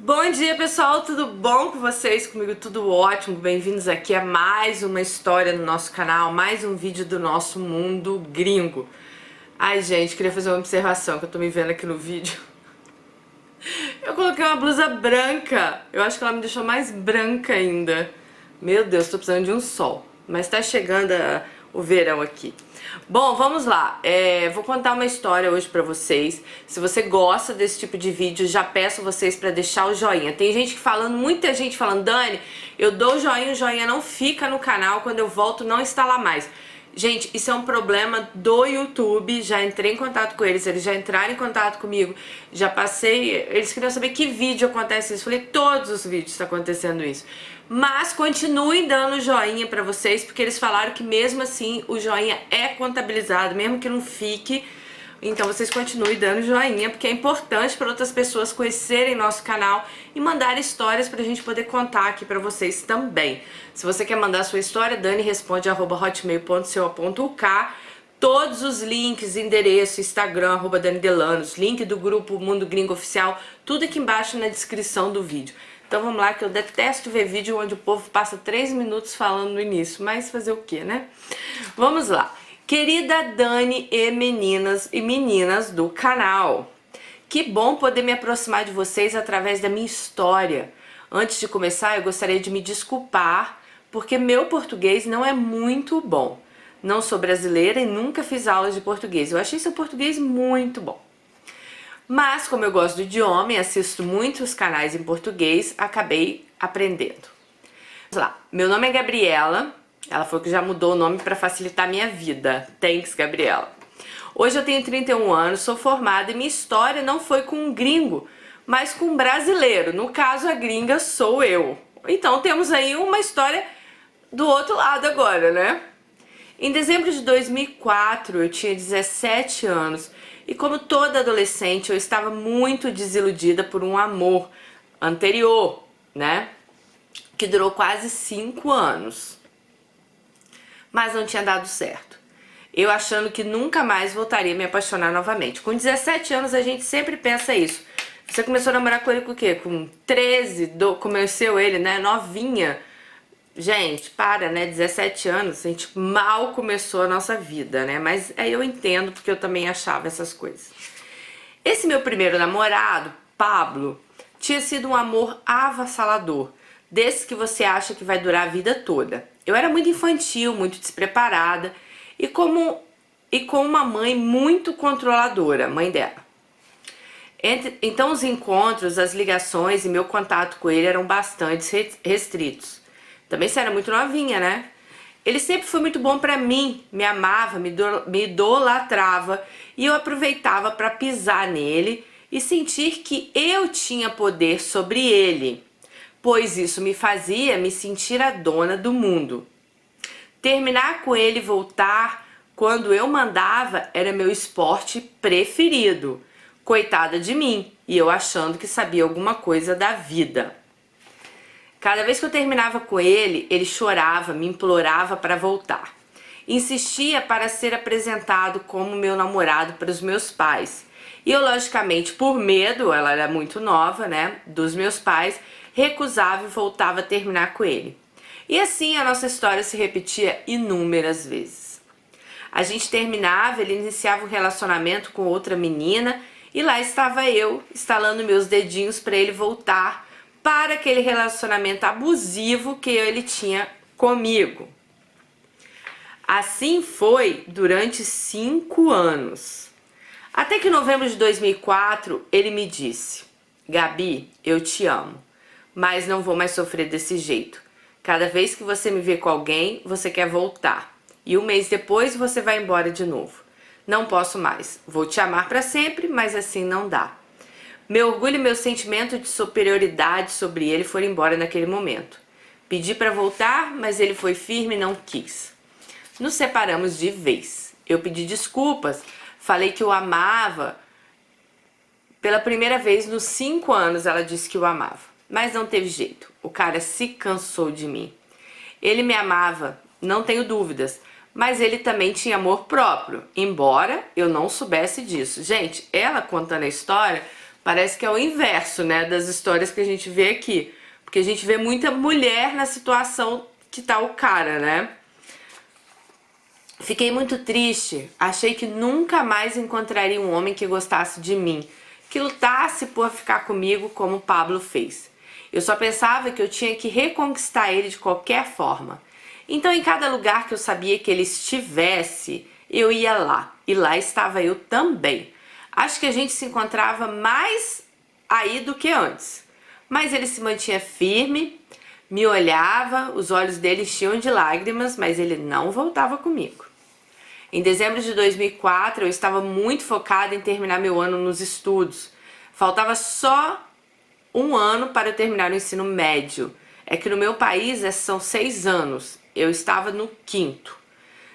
Bom dia, pessoal, tudo bom com vocês? Comigo tudo ótimo, bem-vindos aqui a mais uma história no nosso canal, mais um vídeo do nosso mundo gringo. Ai, gente, queria fazer uma observação que eu tô me vendo aqui no vídeo. Eu coloquei uma blusa branca, eu acho que ela me deixou mais branca ainda. Meu Deus, tô precisando de um sol, mas tá chegando o verão aqui. Bom, vamos lá, vou contar uma história hoje pra vocês. Se você gosta desse tipo de vídeo, já peço vocês pra deixar o joinha. Tem gente que falando, muita gente falando, Dani, eu dou o joinha não fica no canal, quando eu volto não está lá mais. Gente, isso é um problema do YouTube, já entrei em contato com eles já entraram em contato comigo, já passei, eles queriam saber que vídeo acontece isso, falei, todos os vídeos está acontecendo isso. Mas continuem dando joinha pra vocês, porque eles falaram que mesmo assim o joinha é contabilizado, mesmo que não fique. Então vocês continuem dando joinha, porque é importante para outras pessoas conhecerem nosso canal e mandar histórias pra gente poder contar aqui pra vocês também. Se você quer mandar sua história, dani@hotmail.co.uk. Todos os links, endereço, Instagram, @DaniDelanos, link do grupo Mundo Gringo Oficial, tudo aqui embaixo na descrição do vídeo. Então vamos lá, que eu detesto ver vídeo onde o povo passa 3 minutos falando no início, mas fazer o que, né? Vamos lá. Querida Dani e meninas do canal, que bom poder me aproximar de vocês através da minha história. Antes de começar, eu gostaria de me desculpar, porque meu português não é muito bom. Não sou brasileira e nunca fiz aulas de português. Eu achei seu português muito bom. Mas, como eu gosto do idioma e assisto muitos canais em português, acabei aprendendo. Vamos lá. Meu nome é Gabriela. Ela falou que já mudou o nome para facilitar a minha vida. Thanks, Gabriela. Hoje eu tenho 31 anos, sou formada e minha história não foi com um gringo, mas com um brasileiro. No caso, a gringa sou eu. Então temos aí uma história do outro lado agora, né? Em dezembro de 2004, eu tinha 17 anos e, como toda adolescente, eu estava muito desiludida por um amor anterior, né? Que durou quase 5 anos. Mas não tinha dado certo. Eu achando que nunca mais voltaria a me apaixonar novamente. Com 17 anos a gente sempre pensa isso. Você começou a namorar com ele com o quê? Com 13, conheceu ele, né? Novinha. Gente, né? 17 anos, a gente mal começou a nossa vida, né? Mas aí eu entendo, porque eu também achava essas coisas. Esse meu primeiro namorado, Pablo, tinha sido um amor avassalador. Desse que você acha que vai durar a vida toda. Eu era muito infantil, muito despreparada e com uma mãe muito controladora, mãe dela. Então os encontros, as ligações e meu contato com ele eram bastante restritos. Também você era muito novinha, né? Ele sempre foi muito bom pra mim, me amava, me idolatrava e eu aproveitava pra pisar nele e sentir que eu tinha poder sobre ele, pois isso me fazia me sentir a dona do mundo. Terminar com ele e voltar quando eu mandava era meu esporte preferido. Coitada de mim, e eu achando que sabia alguma coisa da vida. Cada vez que eu terminava com ele, ele chorava, me implorava para voltar. Insistia para ser apresentado como meu namorado para os meus pais. E eu, logicamente, por medo, ela era muito nova, né, dos meus pais, recusava e voltava a terminar com ele. E assim a nossa história se repetia inúmeras vezes. A gente terminava, ele iniciava um relacionamento com outra menina e lá estava eu, estalando meus dedinhos para ele voltar para aquele relacionamento abusivo que ele tinha comigo. Assim foi durante 5 anos. Até que em novembro de 2004, ele me disse: Gabi, eu te amo, mas não vou mais sofrer desse jeito. Cada vez que você me vê com alguém, você quer voltar. E um mês depois, você vai embora de novo. Não posso mais. Vou te amar para sempre, mas assim não dá. Meu orgulho e meu sentimento de superioridade sobre ele foram embora naquele momento. Pedi para voltar, mas ele foi firme e não quis. Nos separamos de vez. Eu pedi desculpas, falei que o amava. Pela primeira vez nos 5 anos ela disse que o amava. Mas não teve jeito. O cara se cansou de mim. Ele me amava, não tenho dúvidas. Mas ele também tinha amor próprio, embora eu não soubesse disso. Gente, ela contando a história Parece que é o inverso, né, das histórias que a gente vê aqui. Porque a gente vê muita mulher na situação que tá o cara, né? Fiquei muito triste. Achei que nunca mais encontraria um homem que gostasse de mim, que lutasse por ficar comigo como o Pablo fez. Eu só pensava que eu tinha que reconquistar ele de qualquer forma. Então, em cada lugar que eu sabia que ele estivesse, eu ia lá. E lá estava eu também. Acho que a gente se encontrava mais aí do que antes. Mas ele se mantinha firme, me olhava, os olhos dele enchiam de lágrimas, mas ele não voltava comigo. Em dezembro de 2004, eu estava muito focada em terminar meu ano nos estudos. Faltava só um ano para eu terminar o ensino médio. É que no meu país são 6 anos. Eu estava no 5º.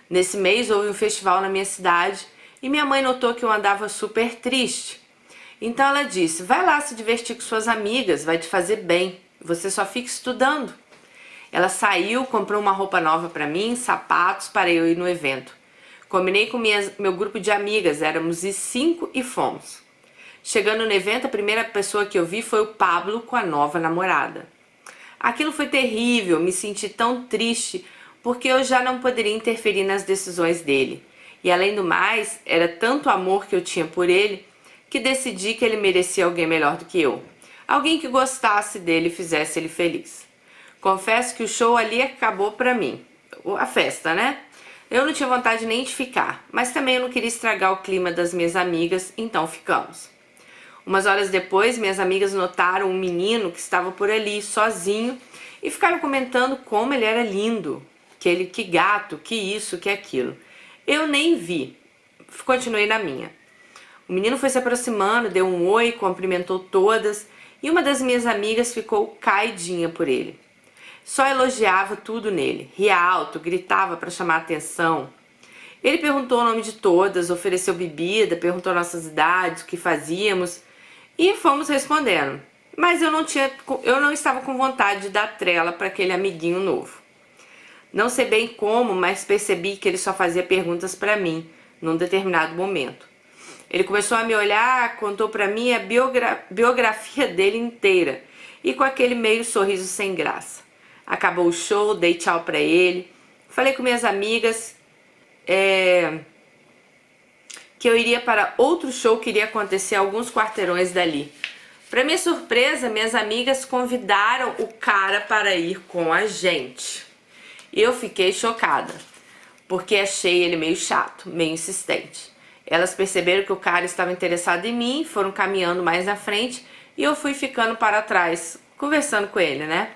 Nesse mês houve um festival na minha cidade e minha mãe notou que eu andava super triste. Então ela disse: vai lá se divertir com suas amigas, vai te fazer bem. Você só fica estudando. Ela saiu, comprou uma roupa nova para mim, sapatos para eu ir no evento. Combinei com meu grupo de amigas, éramos 5 e fomos. Chegando no evento, a primeira pessoa que eu vi foi o Pablo com a nova namorada. Aquilo foi terrível, me senti tão triste porque eu já não poderia interferir nas decisões dele. E além do mais, era tanto amor que eu tinha por ele que decidi que ele merecia alguém melhor do que eu. Alguém que gostasse dele e fizesse ele feliz. Confesso que o show ali acabou pra mim. A festa, né? Eu não tinha vontade nem de ficar, mas também eu não queria estragar o clima das minhas amigas, então ficamos. Umas horas depois, minhas amigas notaram um menino que estava por ali, sozinho, e ficaram comentando como ele era lindo, que gato, que isso, que aquilo. Eu nem vi, continuei na minha. O menino foi se aproximando, deu um oi, cumprimentou todas, e uma das minhas amigas ficou caidinha por ele. Só elogiava tudo nele, ria alto, gritava para chamar a atenção. Ele perguntou o nome de todas, ofereceu bebida, perguntou nossas idades, o que fazíamos, e fomos respondendo. Mas eu não estava com vontade de dar trela para aquele amiguinho novo. Não sei bem como, mas percebi que ele só fazia perguntas para mim, num determinado momento. Ele começou a me olhar, contou para mim a biografia dele inteira, e com aquele meio sorriso sem graça. Acabou o show, dei tchau para ele, falei com minhas amigas que eu iria para outro show que iria acontecer a alguns quarteirões dali. Para minha surpresa, minhas amigas convidaram o cara para ir com a gente. Eu fiquei chocada, porque achei ele meio chato, meio insistente. Elas perceberam que o cara estava interessado em mim, foram caminhando mais na frente e eu fui ficando para trás, conversando com ele, né?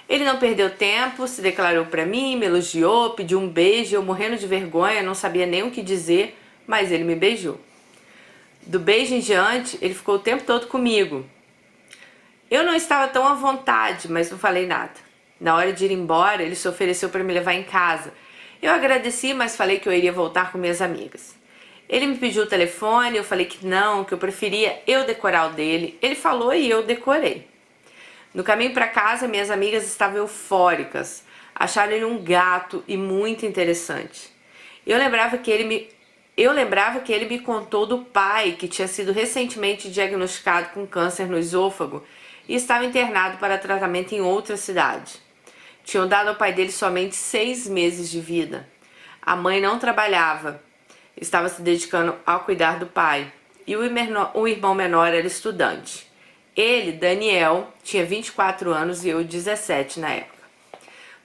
Ele não perdeu tempo, se declarou para mim, me elogiou, pediu um beijo, eu morrendo de vergonha, não sabia nem o que dizer, mas ele me beijou. Do beijo em diante, ele ficou o tempo todo comigo. Eu não estava tão à vontade, mas não falei nada. Na hora de ir embora, ele se ofereceu para me levar em casa. Eu agradeci, mas falei que eu iria voltar com minhas amigas. Ele me pediu o telefone, eu falei que não, que eu preferia eu decorar o dele. Ele falou e eu decorei. No caminho para casa, minhas amigas estavam eufóricas. Acharam ele um gato e muito interessante. Eu lembrava que ele me contou do pai que tinha sido recentemente diagnosticado com câncer no esôfago e estava internado para tratamento em outra cidade. Tinham dado ao pai dele somente 6 meses de vida. A mãe não trabalhava, estava se dedicando ao cuidar do pai e o irmão menor era estudante. Ele, Daniel, tinha 24 anos e eu 17 na época.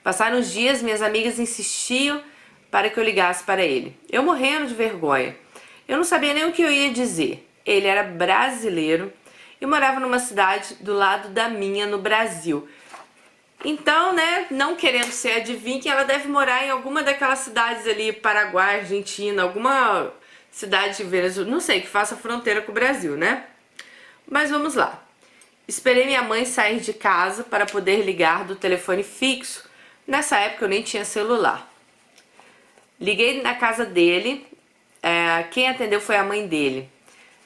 Passaram os dias, minhas amigas insistiam para que eu ligasse para ele. Eu morrendo de vergonha. Eu não sabia nem o que eu ia dizer. Ele era brasileiro e morava numa cidade do lado da minha, no Brasil. Então, né, não querendo ser adivinha, ela deve morar em alguma daquelas cidades ali, Paraguai, Argentina, alguma cidade Venezuela, não sei, que faça fronteira com o Brasil, né? Mas vamos lá. Esperei minha mãe sair de casa para poder ligar do telefone fixo. Nessa época eu nem tinha celular. Liguei na casa dele, quem atendeu foi a mãe dele.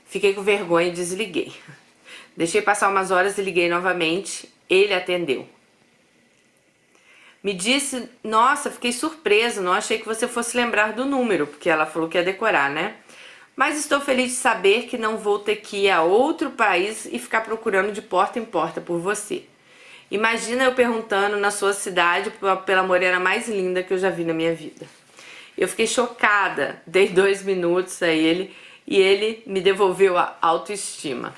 Fiquei com vergonha e desliguei. Deixei passar umas horas e liguei novamente, ele atendeu. Me disse, nossa, fiquei surpresa, não achei que você fosse lembrar do número, porque ela falou que ia decorar, né? Mas estou feliz de saber que não vou ter que ir a outro país e ficar procurando de porta em porta por você. Imagina eu perguntando na sua cidade pela morena mais linda que eu já vi na minha vida. Eu fiquei chocada, dei 2 minutos a ele e ele me devolveu a autoestima.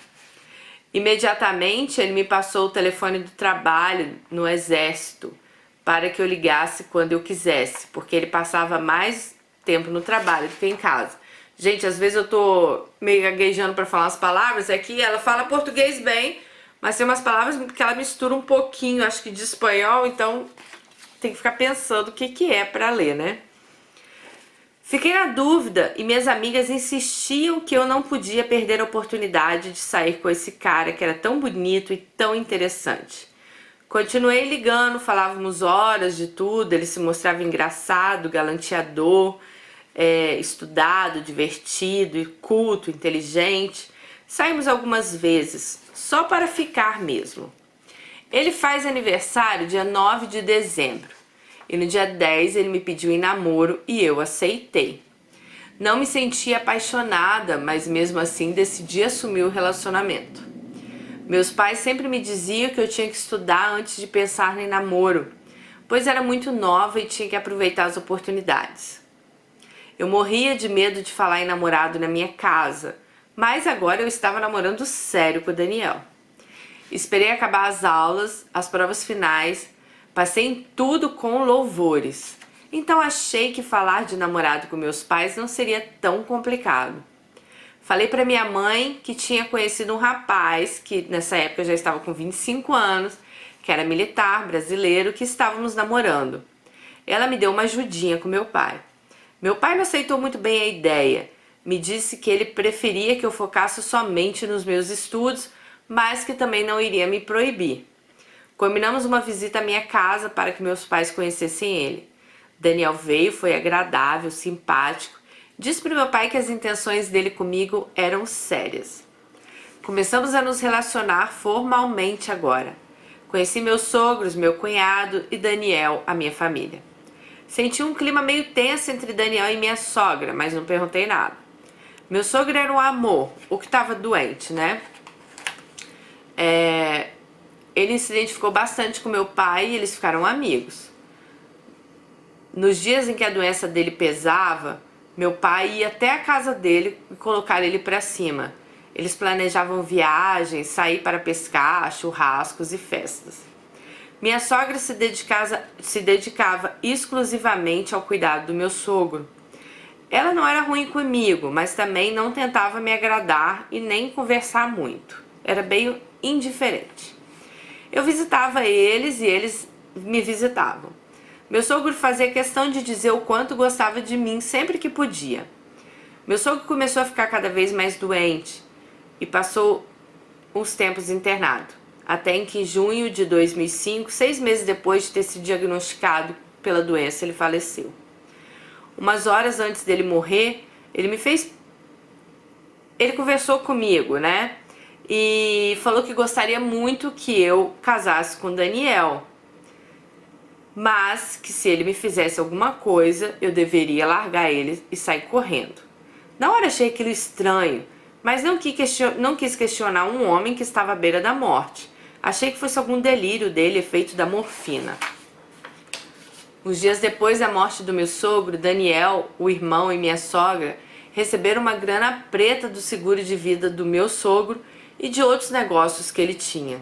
Imediatamente ele me passou o telefone do trabalho no exército para que eu ligasse quando eu quisesse, porque ele passava mais tempo no trabalho do que em casa. Gente, às vezes eu tô meio gaguejando para falar as palavras, é que ela fala português bem, mas tem umas palavras que ela mistura um pouquinho, acho que de espanhol, então tem que ficar pensando o que é para ler, né? Fiquei na dúvida e minhas amigas insistiam que eu não podia perder a oportunidade de sair com esse cara que era tão bonito e tão interessante. Continuei ligando, falávamos horas de tudo, ele se mostrava engraçado, galanteador, estudado, divertido e culto, inteligente. Saímos algumas vezes, só para ficar mesmo. Ele faz aniversário dia 9 de dezembro e no dia 10 ele me pediu em namoro e eu aceitei. Não me senti apaixonada, mas mesmo assim decidi assumir o relacionamento. Meus pais sempre me diziam que eu tinha que estudar antes de pensar em namoro, pois era muito nova e tinha que aproveitar as oportunidades. Eu morria de medo de falar em namorado na minha casa, mas agora eu estava namorando sério com o Daniel. Esperei acabar as aulas, as provas finais, passei em tudo com louvores. Então achei que falar de namorado com meus pais não seria tão complicado. Falei para minha mãe que tinha conhecido um rapaz que nessa época já estava com 25 anos, que era militar, brasileiro, que estávamos namorando. Ela me deu uma ajudinha com meu pai. Meu pai não aceitou muito bem a ideia. Me disse que ele preferia que eu focasse somente nos meus estudos, mas que também não iria me proibir. Combinamos uma visita à minha casa para que meus pais conhecessem ele. Daniel veio, foi agradável, simpático. Disse para meu pai que as intenções dele comigo eram sérias. Começamos a nos relacionar formalmente agora. Conheci meus sogros, meu cunhado e Daniel, a minha família. Senti um clima meio tenso entre Daniel e minha sogra, mas não perguntei nada. Meu sogro era um amor, o que estava doente, né? Ele se identificou bastante com meu pai e eles ficaram amigos. Nos dias em que a doença dele pesava, meu pai ia até a casa dele e colocar ele para cima. Eles planejavam viagens, sair para pescar, churrascos e festas. Minha sogra se dedicava exclusivamente ao cuidado do meu sogro. Ela não era ruim comigo, mas também não tentava me agradar e nem conversar muito. Era bem indiferente. Eu visitava eles e eles me visitavam. Meu sogro fazia questão de dizer o quanto gostava de mim sempre que podia. Meu sogro começou a ficar cada vez mais doente e passou uns tempos internado. Até em que em junho de 2005, 6 meses depois de ter sido diagnosticado pela doença, ele faleceu. Umas horas antes dele morrer, ele conversou comigo, né? E falou que gostaria muito que eu casasse com Daniel, mas que se ele me fizesse alguma coisa, eu deveria largar ele e sair correndo. Na hora achei aquilo estranho, mas não quis questionar um homem que estava à beira da morte. Achei que fosse algum delírio dele, efeito da morfina. Uns dias depois da morte do meu sogro, Daniel, o irmão e minha sogra receberam uma grana preta do seguro de vida do meu sogro e de outros negócios que ele tinha.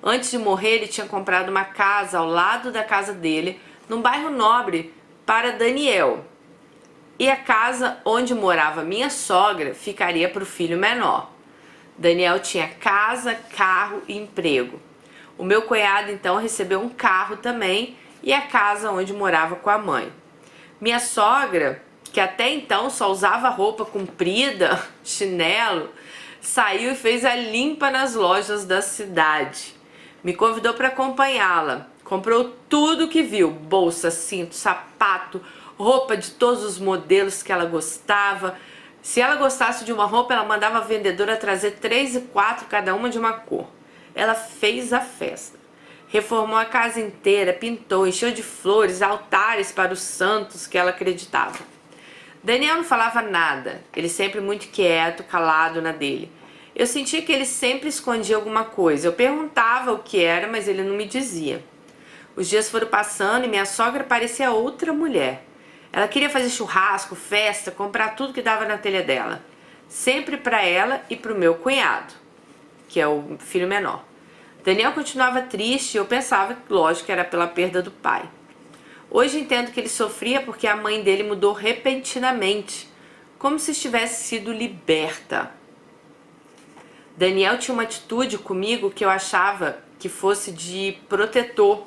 Antes de morrer, ele tinha comprado uma casa ao lado da casa dele, num bairro nobre, para Daniel. E a casa onde morava minha sogra ficaria para o filho menor. Daniel tinha casa, carro e emprego. O meu cunhado então recebeu um carro também e a casa onde morava com a mãe. Minha sogra, que até então só usava roupa comprida, chinelo, saiu e fez a limpa nas lojas da cidade. Me convidou para acompanhá-la. Comprou tudo que viu: bolsa, cinto, sapato, roupa de todos os modelos que ela gostava. Se ela gostasse de uma roupa, ela mandava a vendedora trazer 3 e 4, cada uma de uma cor. Ela fez a festa. Reformou a casa inteira, pintou, encheu de flores, altares para os santos que ela acreditava. Daniel não falava nada, ele sempre muito quieto, calado na dele. Eu sentia que ele sempre escondia alguma coisa. Eu perguntava o que era, mas ele não me dizia. Os dias foram passando e minha sogra parecia outra mulher. Ela queria fazer churrasco, festa, comprar tudo que dava na telha dela. Sempre para ela e para o meu cunhado, que é o filho menor. Daniel continuava triste e eu pensava que, lógico, que era pela perda do pai. Hoje entendo que ele sofria porque a mãe dele mudou repentinamente, como se tivesse sido liberta. Daniel tinha uma atitude comigo que eu achava que fosse de protetor,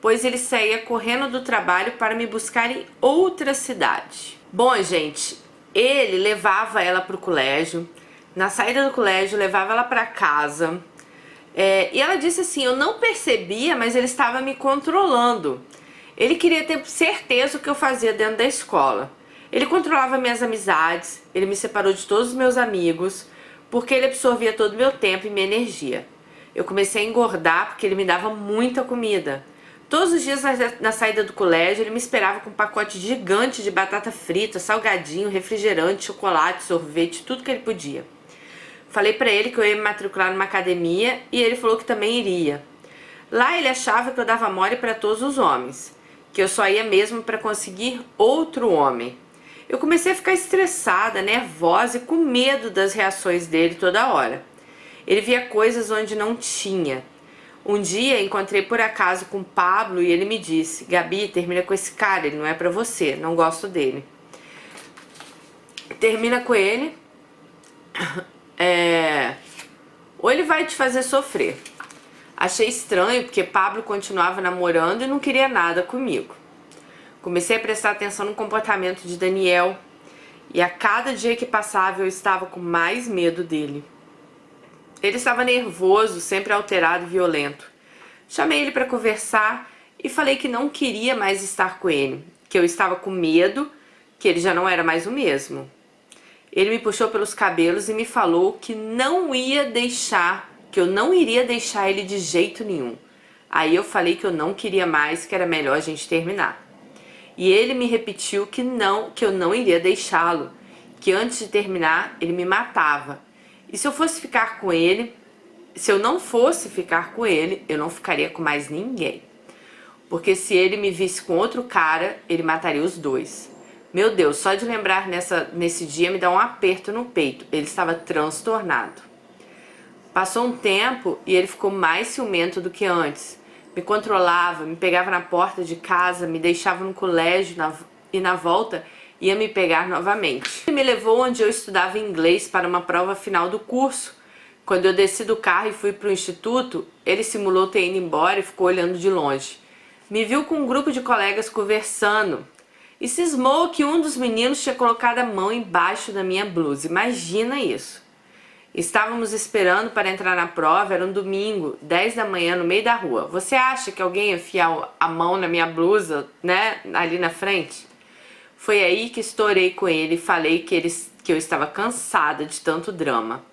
pois ele saía correndo do trabalho para me buscar em outra cidade. Bom, gente, ele levava ela para o colégio, na saída do colégio levava ela para casa, e ela disse assim, eu não percebia, mas ele estava me controlando. Ele queria ter certeza do que eu fazia dentro da escola. Ele controlava minhas amizades, ele me separou de todos os meus amigos, porque ele absorvia todo o meu tempo e minha energia. Eu comecei a engordar porque ele me dava muita comida. Todos os dias na saída do colégio ele me esperava com um pacote gigante de batata frita, salgadinho, refrigerante, chocolate, sorvete, tudo que ele podia. Falei pra ele que eu ia me matricular numa academia e ele falou que também iria. Lá ele achava que eu dava mole para todos os homens, que eu só ia mesmo para conseguir outro homem. Eu comecei a ficar estressada, nervosa e com medo das reações dele toda hora. Ele via coisas onde não tinha. Um dia encontrei por acaso com o Pablo e ele me disse, Gabi, termina com esse cara, ele não é pra você, não gosto dele. Termina com ele, ou ele vai te fazer sofrer. Achei estranho porque Pablo continuava namorando e não queria nada comigo. Comecei a prestar atenção no comportamento de Daniel e a cada dia que passava eu estava com mais medo dele. Ele estava nervoso, sempre alterado e violento. Chamei ele para conversar e falei que não queria mais estar com ele, que eu estava com medo, que ele já não era mais o mesmo. Ele me puxou pelos cabelos e me falou que eu não iria deixar ele de jeito nenhum. Aí eu falei que eu não queria mais, que era melhor a gente terminar. E ele me repetiu que eu não iria deixá-lo, que antes de terminar ele me matava. E se eu não fosse ficar com ele, eu não ficaria com mais ninguém. Porque se ele me visse com outro cara, ele mataria os dois. Meu Deus, só de lembrar nesse dia me dá um aperto no peito. Ele estava transtornado. Passou um tempo e ele ficou mais ciumento do que antes. Me controlava, me pegava na porta de casa, me deixava no colégio e na volta ia me pegar novamente. Ele me levou onde eu estudava inglês para uma prova final do curso. Quando eu desci do carro e fui para o instituto, ele simulou ter ido embora e ficou olhando de longe. Me viu com um grupo de colegas conversando e cismou que um dos meninos tinha colocado a mão embaixo da minha blusa. Imagina isso. Estávamos esperando para entrar na prova, era um domingo, 10 da manhã, no meio da rua. Você acha que alguém ia enfiar a mão na minha blusa, né, ali na frente? Foi aí que estourei com ele e falei que eu estava cansada de tanto drama,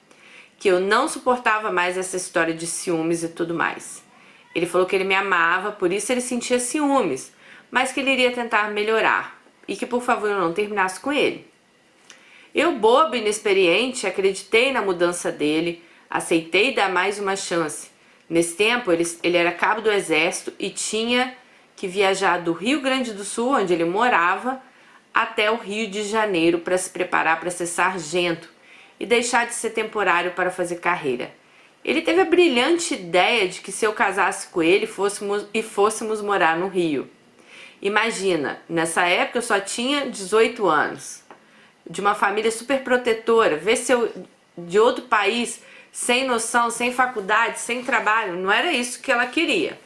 que eu não suportava mais essa história de ciúmes e tudo mais. Ele falou que ele me amava, por isso ele sentia ciúmes, mas que ele iria tentar melhorar e que por favor eu não terminasse com ele. Eu, boba e inexperiente, acreditei na mudança dele, aceitei dar mais uma chance. Nesse tempo, ele era cabo do exército e tinha que viajar do Rio Grande do Sul, onde ele morava, até o Rio de Janeiro para se preparar para ser sargento e deixar de ser temporário para fazer carreira. Ele teve a brilhante ideia de que se eu casasse com ele fôssemos morar no Rio. Imagina, nessa época eu só tinha 18 anos. De uma família super protetora, ver se eu de outro país, sem noção, sem faculdade, sem trabalho, não era isso que ela queria.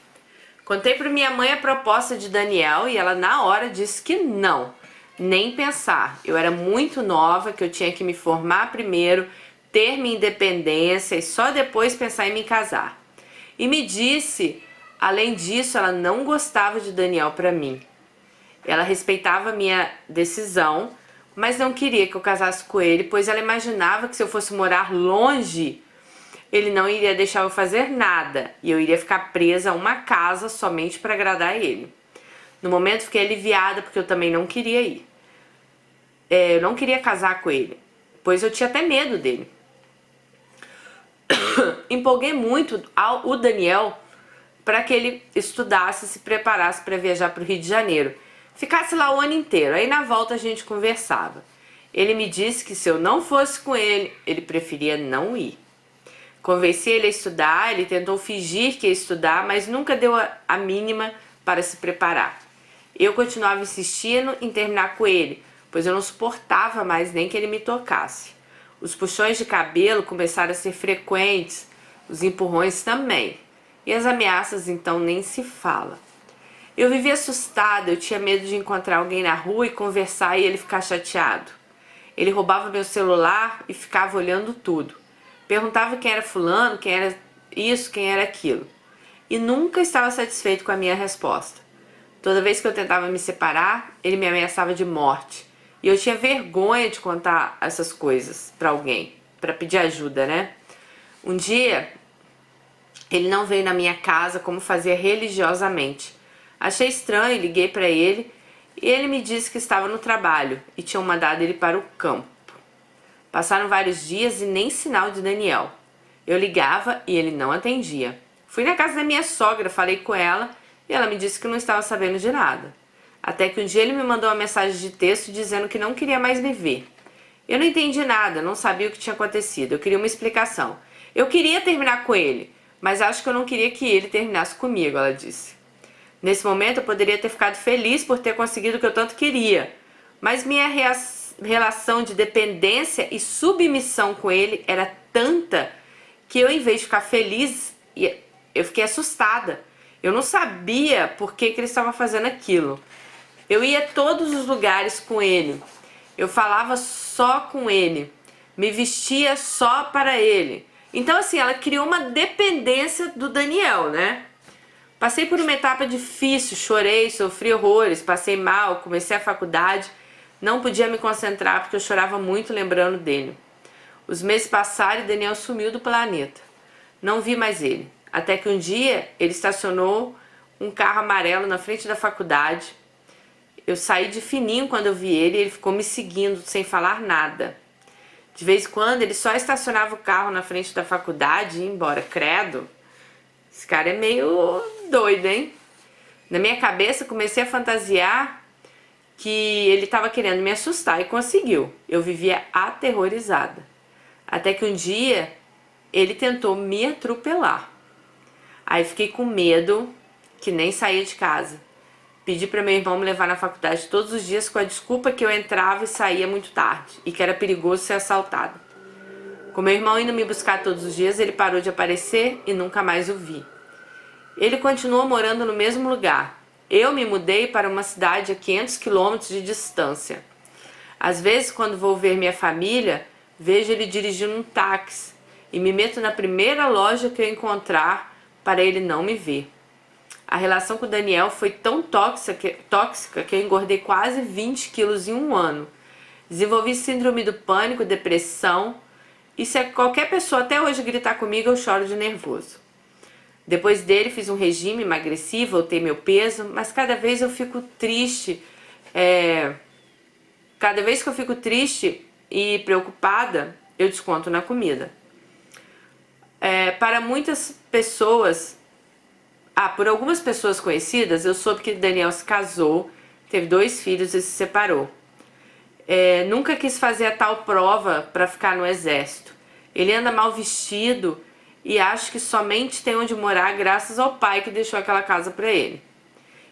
Contei para minha mãe a proposta de Daniel e ela na hora disse que não, nem pensar. Eu era muito nova, que eu tinha que me formar primeiro, ter minha independência e só depois pensar em me casar. E me disse, além disso, ela não gostava de Daniel para mim. Ela respeitava a minha decisão, mas não queria que eu casasse com ele, pois ela imaginava que se eu fosse morar longe, ele não iria deixar eu fazer nada e eu iria ficar presa a uma casa somente para agradar ele. No momento fiquei aliviada porque eu também não queria ir. eu não queria casar com ele, pois eu tinha até medo dele. Empolguei muito o Daniel para que ele estudasse e se preparasse para viajar para o Rio de Janeiro. Ficasse lá o ano inteiro, aí na volta a gente conversava. Ele me disse que se eu não fosse com ele, ele preferia não ir. Convenci ele a estudar, ele tentou fingir que ia estudar, mas nunca deu a mínima para se preparar. Eu continuava insistindo em terminar com ele, pois eu não suportava mais nem que ele me tocasse. Os puxões de cabelo começaram a ser frequentes, os empurrões também. E as ameaças então nem se fala. Eu vivia assustada, eu tinha medo de encontrar alguém na rua e conversar e ele ficar chateado. Ele roubava meu celular e ficava olhando tudo. Perguntava quem era fulano, quem era isso, quem era aquilo. E nunca estava satisfeito com a minha resposta. Toda vez que eu tentava me separar, ele me ameaçava de morte. E eu tinha vergonha de contar essas coisas para alguém, para pedir ajuda, né? Um dia, ele não veio na minha casa como fazia religiosamente. Achei estranho, liguei para ele e ele me disse que estava no trabalho e tinham mandado ele para o campo. Passaram vários dias e nem sinal de Daniel. Eu ligava e ele não atendia. Fui na casa da minha sogra, falei com ela e ela me disse que não estava sabendo de nada. Até que um dia ele me mandou uma mensagem de texto dizendo que não queria mais me ver. Eu não entendi nada, não sabia o que tinha acontecido. Eu queria uma explicação. Eu queria terminar com ele, mas acho que eu não queria que ele terminasse comigo, ela disse. Nesse momento eu poderia ter ficado feliz por ter conseguido o que eu tanto queria, mas minha relação de dependência e submissão com ele era tanta que eu, em vez de ficar feliz, eu fiquei assustada. Eu não sabia por que ele estava fazendo aquilo. Eu ia a todos os lugares com ele. Eu falava só com ele. Me vestia só para ele. Então, assim, ela criou uma dependência do Daniel, né? Passei por uma etapa difícil, chorei, sofri horrores, passei mal, comecei a faculdade. Não podia me concentrar porque eu chorava muito lembrando dele. Os meses passaram e Daniel sumiu do planeta. Não vi mais ele. Até que um dia ele estacionou um carro amarelo na frente da faculdade. Eu saí de fininho quando eu vi ele e ele ficou me seguindo sem falar nada. De vez em quando ele só estacionava o carro na frente da faculdade e ia embora. Credo, esse cara é meio doido, hein? Na minha cabeça comecei a fantasiar que ele estava querendo me assustar e conseguiu. Eu vivia aterrorizada. Até que um dia ele tentou me atropelar. Aí fiquei com medo, que nem saía de casa. Pedi para meu irmão me levar na faculdade todos os dias com a desculpa que eu entrava e saía muito tarde e que era perigoso ser assaltado. Com meu irmão indo me buscar todos os dias, ele parou de aparecer e nunca mais o vi. Ele continuou morando no mesmo lugar. Eu me mudei para uma cidade a 500 quilômetros de distância. Às vezes, quando vou ver minha família, vejo ele dirigindo um táxi e me meto na primeira loja que eu encontrar para ele não me ver. A relação com o Daniel foi tão tóxica que eu engordei quase 20 quilos em um ano. Desenvolvi síndrome do pânico, depressão, e se qualquer pessoa até hoje gritar comigo, eu choro de nervoso. Depois dele fiz um regime, emagreci, voltei meu peso, mas cada vez eu fico triste. Cada vez que eu fico triste e preocupada, eu desconto na comida. Para muitas pessoas, por algumas pessoas conhecidas, eu soube que Daniel se casou, teve 2 filhos e se separou. Nunca quis fazer a tal prova para ficar no exército. Ele anda mal vestido e acho que somente tem onde morar graças ao pai que deixou aquela casa para ele.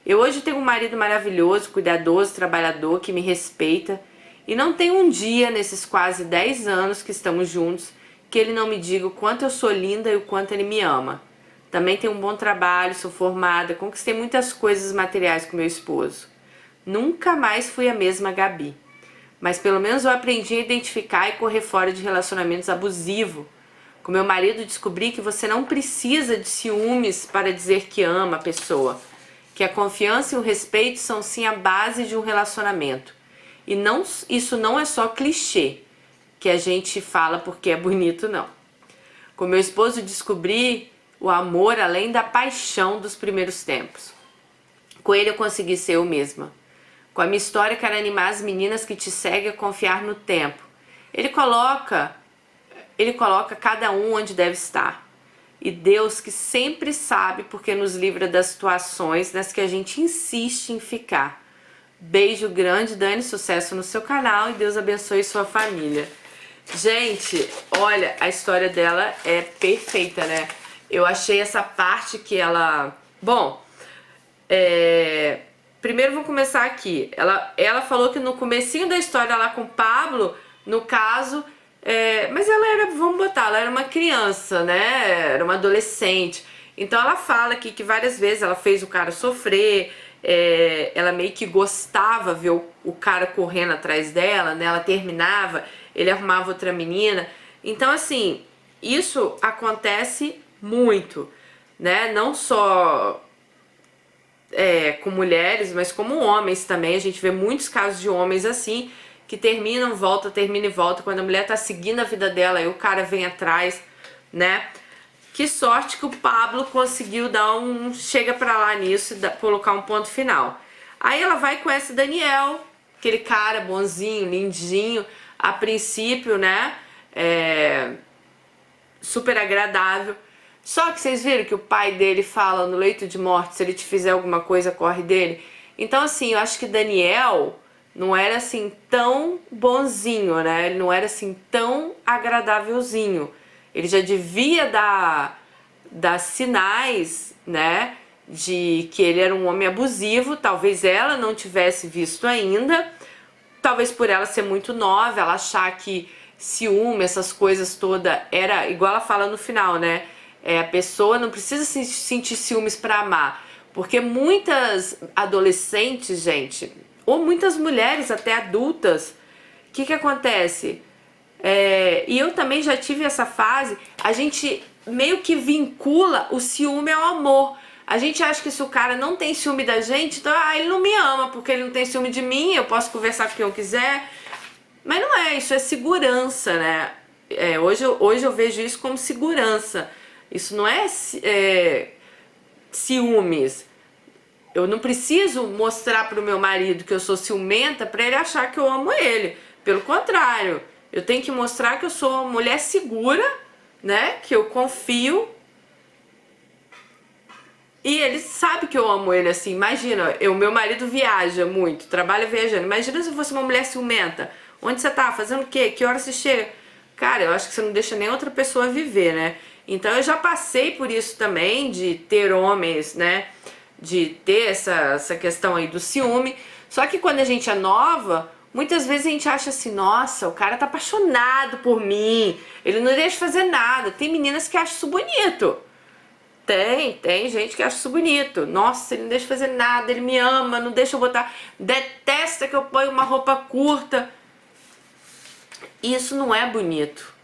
Eu hoje tenho um marido maravilhoso, cuidadoso, trabalhador, que me respeita, e não tem um dia nesses quase 10 anos que estamos juntos que ele não me diga o quanto eu sou linda e o quanto ele me ama. Também tenho um bom trabalho, sou formada, conquistei muitas coisas materiais com meu esposo. Nunca mais fui a mesma Gabi. Mas pelo menos eu aprendi a identificar e correr fora de relacionamentos abusivos. Com meu marido descobri que você não precisa de ciúmes para dizer que ama a pessoa. Que a confiança e o respeito são sim a base de um relacionamento. E isso não é só clichê, que a gente fala porque é bonito, não. Com meu esposo descobri o amor além da paixão dos primeiros tempos. Com ele eu consegui ser eu mesma. Com a minha história quero animar as meninas que te seguem a confiar no tempo. Ele coloca cada um onde deve estar. E Deus que sempre sabe porque nos livra das situações nas que a gente insiste em ficar. Beijo grande, Dani, sucesso no seu canal e Deus abençoe sua família. Gente, olha, a história dela é perfeita, né? Eu achei essa parte que ela... Bom, primeiro vou começar aqui. Ela falou que no comecinho da história lá com o Pablo, no caso... mas ela era, vamos botar, ela era uma criança, né? Era uma adolescente. Então ela fala aqui que várias vezes ela fez o cara sofrer, ela meio que gostava ver o cara correndo atrás dela, né? Ela terminava, ele arrumava outra menina. Então assim, isso acontece muito, né? Não só com mulheres, mas como homens também. A gente vê muitos casos de homens assim, que terminam, volta, termina e volta. Quando a mulher tá seguindo a vida dela, aí o cara vem atrás, né? Que sorte que o Pablo conseguiu dar chega pra lá nisso e colocar um ponto final. Aí ela vai com esse Daniel, aquele cara bonzinho, lindinho, a princípio, né? Super agradável. Só que vocês viram que o pai dele fala no leito de morte, se ele te fizer alguma coisa, corre dele. Então assim, eu acho que Daniel não era assim tão bonzinho, né? Ele não era assim tão agradávelzinho. Ele já devia dar sinais, né? De que ele era um homem abusivo. Talvez ela não tivesse visto ainda. Talvez por ela ser muito nova, ela achar que ciúme, essas coisas todas, era igual ela fala no final, né? A pessoa não precisa sentir ciúmes para amar. Porque muitas adolescentes, gente, ou muitas mulheres até adultas, o que acontece? E eu também já tive essa fase, a gente meio que vincula o ciúme ao amor. A gente acha que se o cara não tem ciúme da gente, então ele não me ama, porque ele não tem ciúme de mim, eu posso conversar com quem eu quiser. Mas não é, isso é segurança, né? Hoje eu vejo isso como segurança. Isso não é ciúmes. Eu não preciso mostrar pro meu marido que eu sou ciumenta para ele achar que eu amo ele. Pelo contrário, eu tenho que mostrar que eu sou uma mulher segura, né? Que eu confio. E ele sabe que eu amo ele assim. Imagina, meu marido viaja muito, trabalha viajando. Imagina se eu fosse uma mulher ciumenta. Onde você tá? Fazendo o quê? Que hora você chega? Cara, eu acho que você não deixa nem outra pessoa viver, né? Então eu já passei por isso também, de ter homens, né? De ter essa questão aí do ciúme. Só que quando a gente é nova, muitas vezes a gente acha assim, nossa, o cara tá apaixonado por mim, ele não deixa fazer nada. Tem meninas que acham isso bonito. Tem gente que acha isso bonito. Nossa, ele não deixa fazer nada, ele me ama, não deixa eu botar... Detesta que eu ponha uma roupa curta. Isso não é bonito,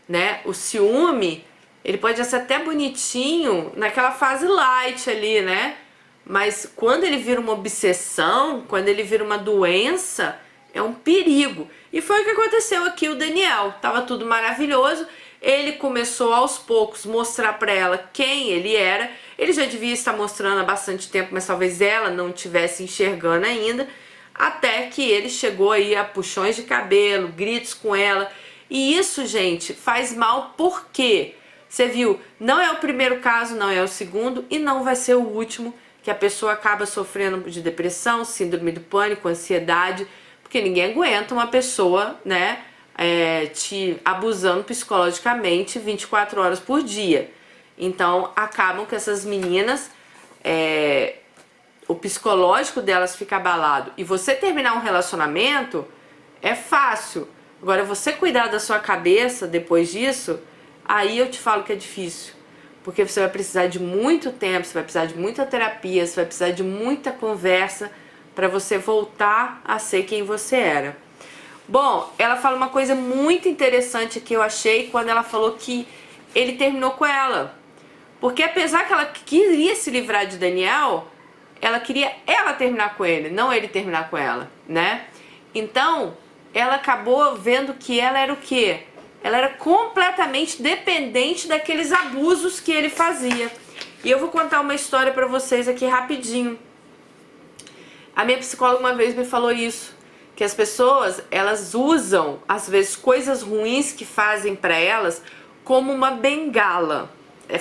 né? O ciúme, ele pode ser até bonitinho naquela fase light ali, né? Mas quando ele vira uma obsessão, quando ele vira uma doença, é um perigo. E foi o que aconteceu aqui, o Daniel. Tava tudo maravilhoso. Ele começou aos poucos mostrar pra ela quem ele era. Ele já devia estar mostrando há bastante tempo, mas talvez ela não estivesse enxergando ainda. Até que ele chegou aí a puxões de cabelo, gritos com ela. E isso, gente, faz mal porque, você viu, não é o primeiro caso, não é o segundo e não vai ser o último que a pessoa acaba sofrendo de depressão, síndrome do pânico, ansiedade, porque ninguém aguenta uma pessoa, né, te abusando psicologicamente 24 horas por dia. Então, acabam que essas meninas, o psicológico delas fica abalado. E você terminar um relacionamento é fácil. Agora, você cuidar da sua cabeça depois disso, aí eu te falo que é difícil. Porque você vai precisar de muito tempo, você vai precisar de muita terapia, você vai precisar de muita conversa para você voltar a ser quem você era. Bom, ela fala uma coisa muito interessante que eu achei quando ela falou que ele terminou com ela. Porque apesar que ela queria se livrar de Daniel, ela queria terminar com ele, não ele terminar com ela, né? Então, ela acabou vendo que ela era o quê? Ela era completamente dependente daqueles abusos que ele fazia. E eu vou contar uma história pra vocês aqui rapidinho. A minha psicóloga uma vez me falou isso, que as pessoas, elas usam, às vezes, coisas ruins que fazem pra elas como uma bengala.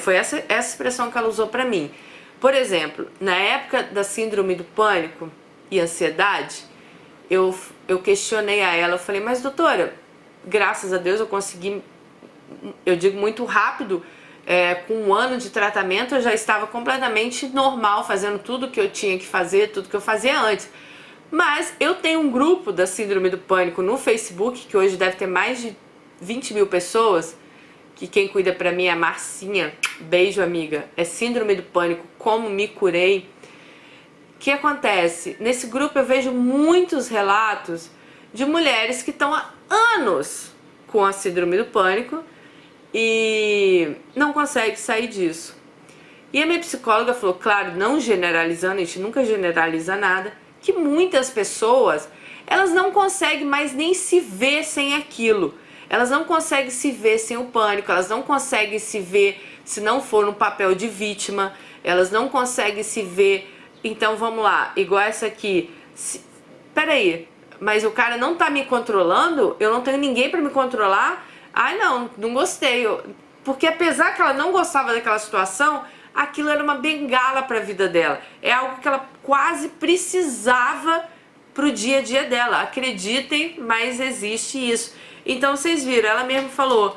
Foi essa expressão que ela usou pra mim. Por exemplo, na época da síndrome do pânico e ansiedade, eu questionei a ela, eu falei, mas doutora, graças a Deus eu consegui, eu digo muito rápido, com 1 ano de tratamento eu já estava completamente normal, fazendo tudo que eu tinha que fazer, tudo que eu fazia antes. Mas eu tenho um grupo da síndrome do pânico no Facebook, que hoje deve ter mais de 20 mil pessoas, que quem cuida pra mim é a Marcinha, beijo amiga, é síndrome do pânico, como me curei. O que acontece? Nesse grupo eu vejo muitos relatos de mulheres que estão há anos com a síndrome do pânico e não conseguem sair disso. E a minha psicóloga falou, claro, não generalizando, a gente nunca generaliza nada, que muitas pessoas, elas não conseguem mais nem se ver sem aquilo. Elas não conseguem se ver sem o pânico, elas não conseguem se ver se não for no papel de vítima, elas não conseguem se ver. Então vamos lá, igual essa aqui. Peraí, mas o cara não tá me controlando? Eu não tenho ninguém pra me controlar? Ai não gostei. Porque apesar que ela não gostava daquela situação, aquilo era uma bengala pra vida dela. É algo que ela quase precisava pro dia a dia dela. Acreditem, mas existe isso. Então vocês viram, ela mesma falou,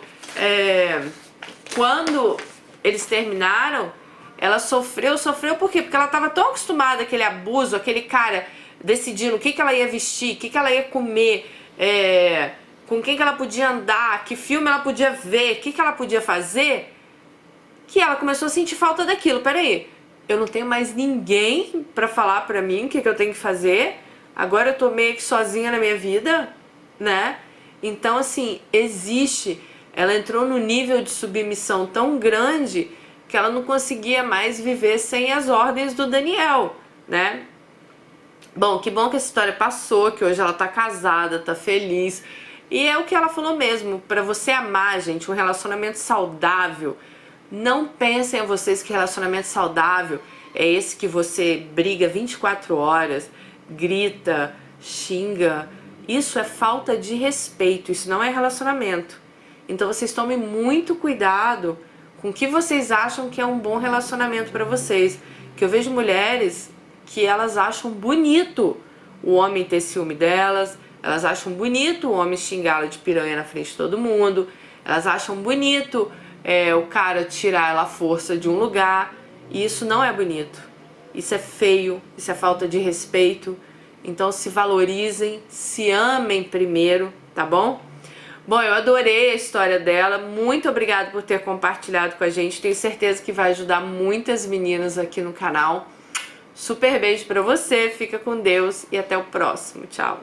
quando eles terminaram, ela sofreu por quê? Porque ela estava tão acostumada àquele abuso, aquele cara decidindo o que ela ia vestir, o que ela ia comer, com quem que ela podia andar, que filme ela podia ver, o que ela podia fazer, que ela começou a sentir falta daquilo. Peraí, eu não tenho mais ninguém pra falar pra mim o que eu tenho que fazer, agora eu tô meio que sozinha na minha vida, né? Então assim, existe, ela entrou num nível de submissão tão grande que ela não conseguia mais viver sem as ordens do Daniel, né? Bom que essa história passou, que hoje ela tá casada, tá feliz. E é o que ela falou mesmo, pra você amar, gente, um relacionamento saudável, não pensem a vocês que relacionamento saudável é esse que você briga 24 horas, grita, xinga. Isso é falta de respeito, isso não é relacionamento. Então vocês tomem muito cuidado com o que vocês acham que é um bom relacionamento pra vocês. Que eu vejo mulheres que elas acham bonito o homem ter ciúme delas, elas acham bonito o homem xingá-la de piranha na frente de todo mundo, elas acham bonito o cara tirar ela à força de um lugar, e isso não é bonito. Isso é feio, isso é falta de respeito. Então se valorizem, se amem primeiro, tá bom? Bom, eu adorei a história dela, muito obrigada por ter compartilhado com a gente, tenho certeza que vai ajudar muitas meninas aqui no canal. Super beijo pra você, fica com Deus e até o próximo, tchau!